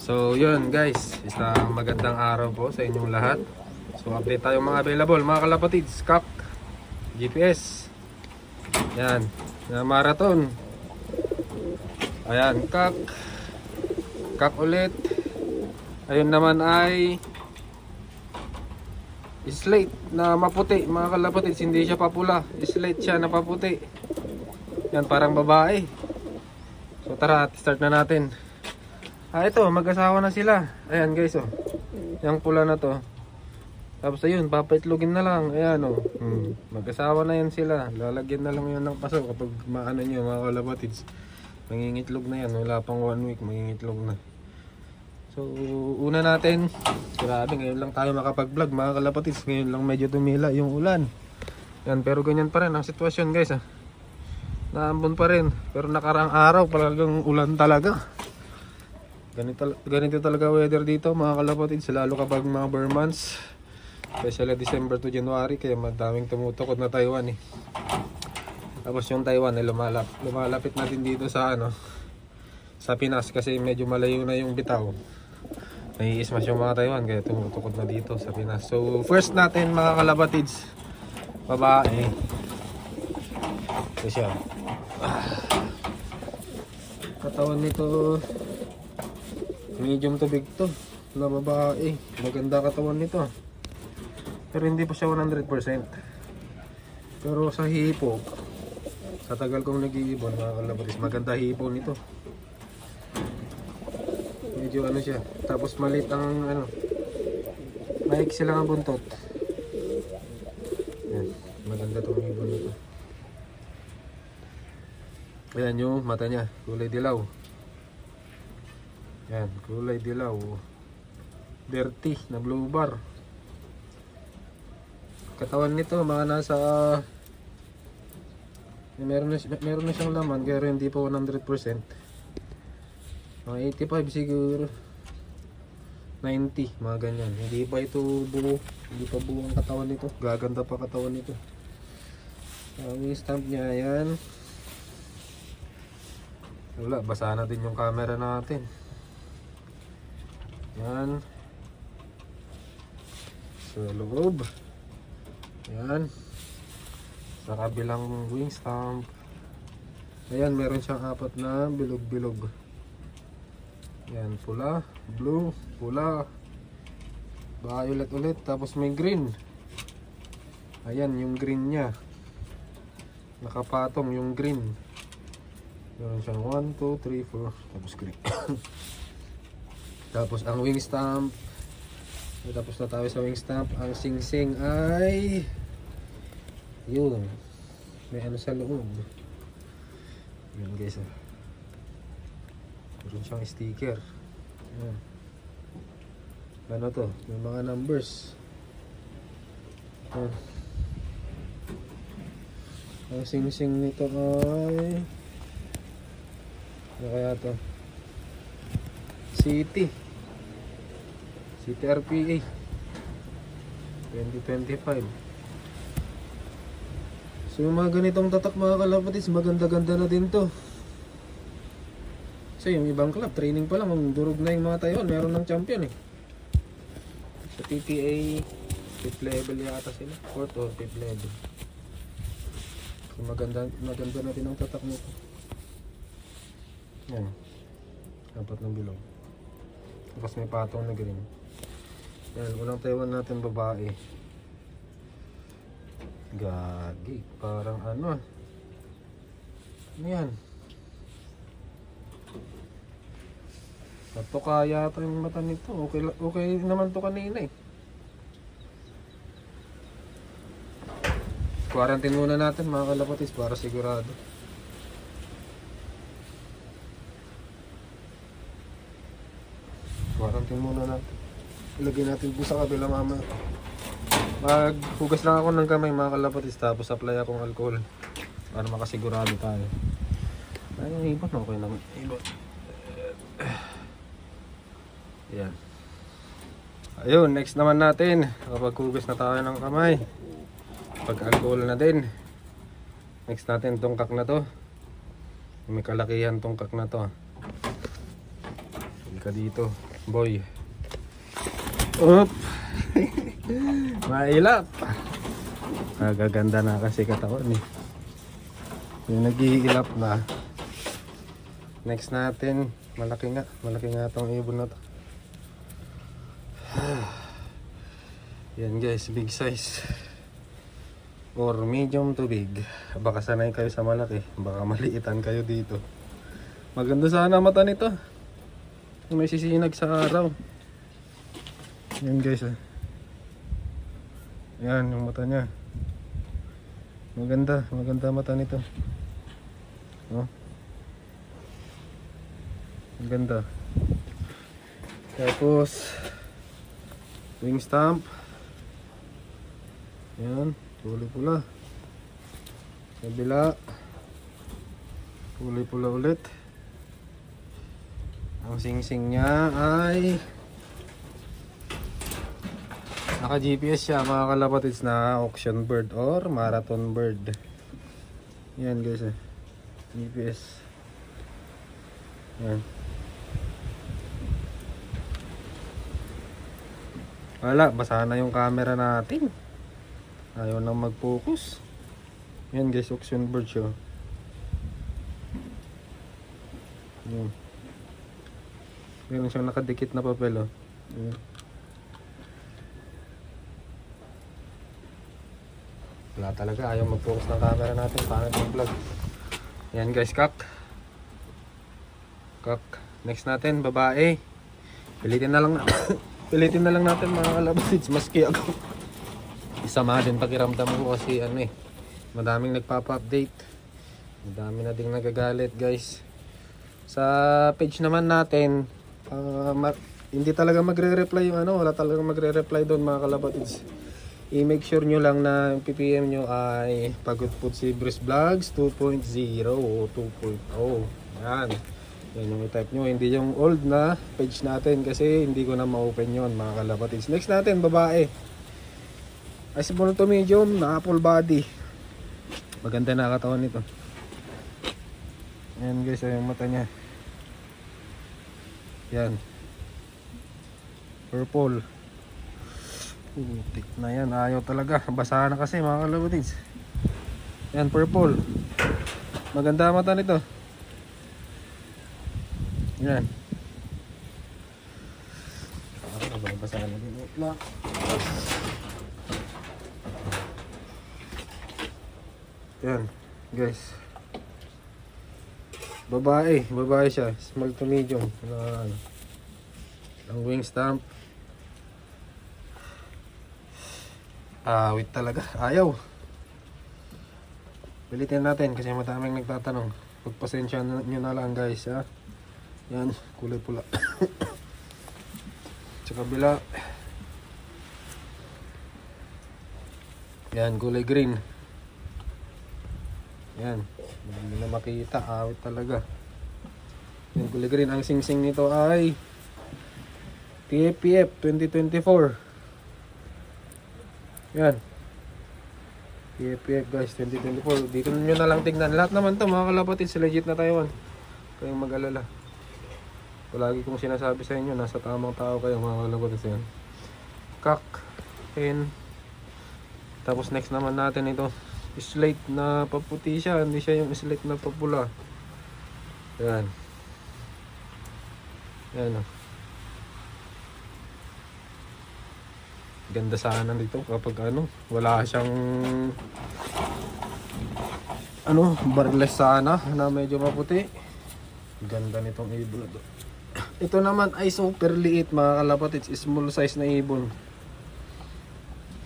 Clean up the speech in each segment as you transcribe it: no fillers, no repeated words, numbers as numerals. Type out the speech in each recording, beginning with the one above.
So yun guys, isang magandang araw po sa inyong lahat. So update tayo mga available mga kalapatids. CAC, GPS, yan, na marathon. Ayan, CAC ulit. Ayun naman ay slate na maputi mga kalapatids. Hindi siya papula, slate siya na paputi. Yan, parang babae. So tara, start na natin. Ito, mag-asawa na sila. Ayan guys, oh. Yang pula na to. Tapos ayun, papaitlogin na lang. Ayan, oh. Mag-asawa na yan sila. Lalagyan na lang yun ng paso kapag maano nyo mga kalapatids. Mangingitlog na yan. Wala pang 1 week, mangingitlog na. So, una natin. Grabe, ngayon lang tayo makapag-vlog mga kalapatids. Ngayon lang medyo tumila yung ulan. Yan, pero ganyan pa rin ang sitwasyon guys, ah. Naambon pa rin. Pero nakaraang araw, talagang ulan talaga. Ganito talaga weather dito mga kalapatids, lalo kapag mga bare months, especially December to January, kaya madaming tumutukod na Taiwan eh. Tapos yung Taiwan ay lumalapit natin dito sa sa Pinas kasi medyo malayo na yung bitaw. Nai-smash yung mga Taiwan kaya tumutukod na dito sa Pinas. So first natin mga kalapatids, babae. Ito siya. Katawan nito medium to big to na babae. Maganda katawan nito, pero hindi pa siya 100%. Pero sa hipo, sa tagal kong nag-iibon mga kalapatids, maganda hipo nito. Medyo siya. Tapos maliit ang maiksi lang ang buntot. Yan, maganda tong ibon nito. Ayan yung mata niya, kulay dilaw. Yan, kulay dilaw. Dirty na blue bar. Katawan nito mga nasa meron na siyang laman, pero hindi pa 100%. Mga 85 siguro. 90, mga ganyan. Hindi pa ito buo. Hindi pa buo ang katawan nito. Gaganda pa katawan nito. Ang stamp niya, yan. Wala, basa na din yung camera natin. Yan. Sa loob. Yan. Sa kabilang wing stamp. Ayan, meron siyang 4 na bilog-bilog. Yan, pula, blue, pula, violet ulit, tapos may green. Ayan, yung green niya. Nakapatong yung green. Meron siyang 1, 2, 3, 4, tapos green. Tapos ang wing stamp, tapos na tayo sa wing stamp. Ang sing-sing ay yun, may sa loob. Yun guys, meron siyang sticker. Ayan. Ano to? May mga numbers. Ayan. Ang sing-sing nito ay ano kaya to? City RPA 2025. So yung mga ganitong tatak mga kalapatids, maganda-ganda na din to. So yung ibang club, training pa lang, durog na yung mga Taiwan. Meron ng champion eh. Sa TTA 5th level yata sila, 4th or 5th level. So maganda na din ang tatak nito. Yan, 4 ng bilog. Tapos may patong na green. Yan, unang Taiwan natin babae. Gagi, parang ano yan? Natuka yata yung mata nito. Okay naman to kanina eh. Quarantine muna natin mga kalapatids para sigurado. Quarantine muna natin. Ilagay natin po sa kabila mama. Maghugas lang ako ng kamay mga kalapatids, tapos apply akong alcohol para makasigurado tayo. Ay, ibon, okay naman. Ibon. Yan. Ayun, next naman natin, kapag hugas na tayo ng kamay, pag alcohol na din, next natin tong kak na to. May kalakihan tong kak na to. Ka dito. boy. Up. Mailap. Gaganda na kasi katawan eh. Yung nag-iilap na. Next natin, malaki nga tong ibon na to. Yan guys, big size or medium to big. Baka sanay kayo sa malaki, baka maliitan kayo dito. Maganda sana mata nito, may sisinag sa araw. Yan guys, yan yung mata niya. Maganda mata nito. Oh, ang ganda. Tapos wing stamp. Yan, kulay pula. Kabila, kulay pula ulit. Ang sing-sing niya ay naka GPS siya mga kalapatids, na auction bird or marathon bird. Yan guys GPS. Yan. Wala, basa na yung camera natin. Ayaw nang mag-focus. Yan guys, auction bird siya. Yan. Meron siyang nakadikit na papel. Yan. Wala talaga, ayaw mag-focus ng camera natin. Pangit yung vlog. Yan guys, kak. Next natin, babae. Pilitin na lang natin mga kalapatids. Maski ako isama din pakiramdam ko kasi madaming nagpapa-update, madami na ding nagagalit guys sa page naman natin. Hindi talaga magre-reply yung wala talaga magre-reply doon mga kalapatids. I-make sure nyo lang na yung PPM nyo ay Pagod Food si Bruce Vlogs 2.0 o 2.0. Yan yung i-type nyo, hindi yung old na page natin kasi hindi ko na ma-open yon mga kalapatids. Next natin, babae. Ay, small to medium na full body. Maganda na katawan nito. Ayan guys, yung mata niya. Yan. Purple. Putik na yan, ayaw talaga. Basa na kasi mga kalapatids. Yan, purple. Maganda mata nito. Yan. Basa na din. Yan guys, babae siya, small to medium. Ang wing stamp wait talaga, ayaw. Pilitin natin kasi madaming nagtatanong. Pagpasensya nyo na lang guys ha. Yan, kulay pula. Sa kabila, yan, kulay green. Yan, hindi na makita, awit talaga. Yan, kulay green. Ang sing-sing nito ay TFPF 2024. Yan, TFPF guys 2024. Dito nyo na lang tignan. Lahat naman to mga kalapatids, legit na Taiwan. Kayong mag-alala. Palagi kong sinasabi sa inyo, nasa tamang tao kayo mga kalapatids. Yan, kak, hen. Tapos next naman natin ito, slate na paputi siya, hindi siya yung slate na papula. Yan. Yan ganda sana dito kapag wala siyang barless sana na medyo maputi. Ganda nitong ibon. Ito naman ay super liit mga kalapatids, small size na ibon.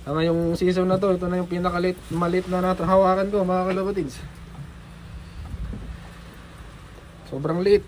Ngayong season na to, ito na yung pinakalit na hawakan ko mga kalapatids. Sobrang liit.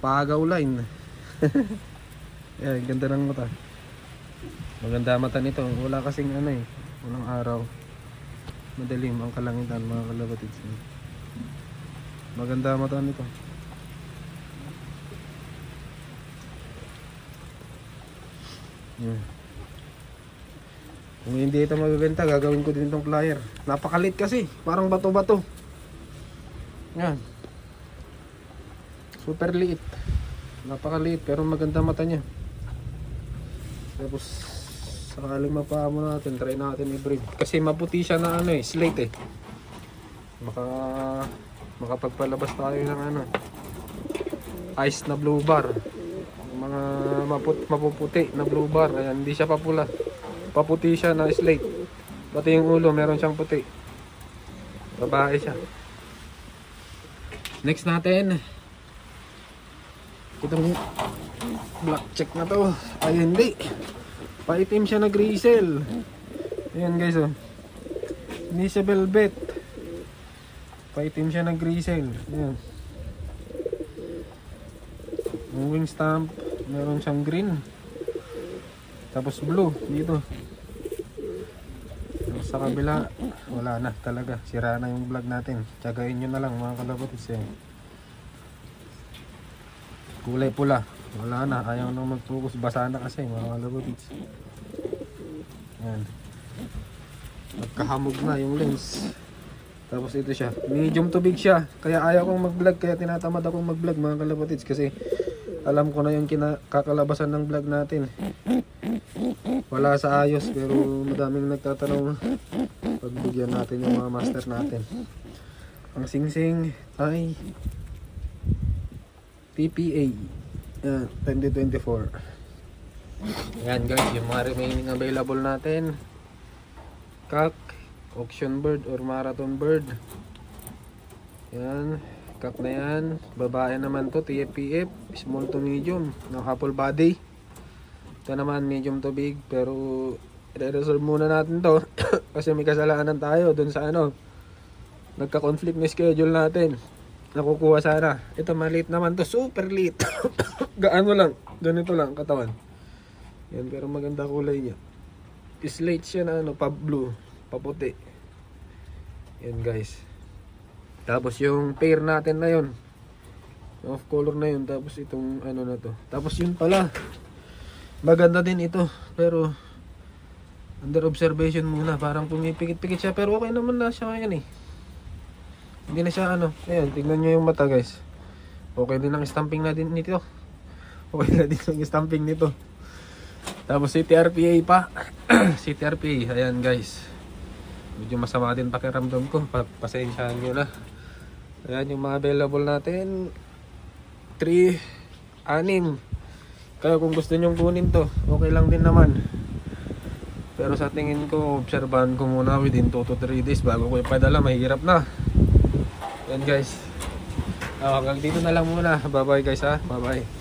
Pagaw line. Yan, ganda ng mata. Maganda mata nito. Wala kasing walang araw. Madilim ang kalangitan mga kalapatids. Maganda mata nito. Yan. Kung hindi ito mabibenta, gagawin ko din itong flyer. Napakalit kasi, parang bato-bato. Yan. Super liit. Napakaliit pero maganda mata niya. Tapos sakaling mapaamo natin, try natin i-breed. Kasi maputi siya na ano eh, slate eh. Makapagpalabas tayo ng ano, ice na blue bar. Yung mga mapuputi na blue bar. Ayan, hindi siya papula. Paputi siya na slate. Pati yung ulo meron siyang puti. Babae siya. Next natin, itong black check na to. Ay hindi, paitim siya na grisel. Ayan guys, oh. Hindi siya velvet, paitim siya na grisel. Ayan. Yung wing stamp meron siyang green, tapos blue dito. Sa kabila wala na talaga, sira na yung vlog natin. Tsagain nyo na lang mga kalabatis eh. Kulay pula, wala na, ayaw na mag-focus, basa na kasi mga kalabatis. Ayan, nagkahamog na yung lens. Tapos ito siya, medium to big siya, kaya ayaw kong mag-vlog, kaya tinatamad akong mag-vlog mga kalabatis. Kasi alam ko na yung kakalabasan ng vlog natin, wala sa ayos. Pero madaming nagtatanong, pagbigyan natin yung mga master natin. Ang singsing ay TPA 2024. Ayan guys, yung mga remaining available natin, cock, auction bird or marathon bird. Yan, cock na yan. Babae naman to, TFPF, small to medium, ng apple body. Ito naman medium to big, pero i-reserve muna natin to kasi may kasalanan tayo dun sa ano, nagka-conflict na schedule natin. Nakukuha sana. Ito maliit naman to, super liit. Gaano lang, ganito lang katawan. Yan, pero maganda kulay niya. Slate siya na ano, pa blue, paputi. Yan guys. Tapos yung pair natin na yun, off color na yun. Tapos itong ano na to. Tapos yun pala, maganda din ito, pero under observation muna. Parang pumipikit-pikit siya, pero okay naman na siya ngayon eh. Hindi na siya ano. Ayan, tignan nyo yung mata guys. Okay din ang stamping na din nito. Okay na din ang stamping nito. Tapos CTRPA pa. CTRPA, ayan guys. Medyo masama din pakiramdam ko, pasensyahan nyo na. Ayan yung mga available natin, 3, 6. Kaya kung gusto nyo kunin to, okay lang din naman. Pero sa tingin ko, obserbahan ko muna within 2 to 3 days bago ko ipadala, mahirap na. Yan guys, hanggang dito na lang muna. Bye bye guys ha, bye bye.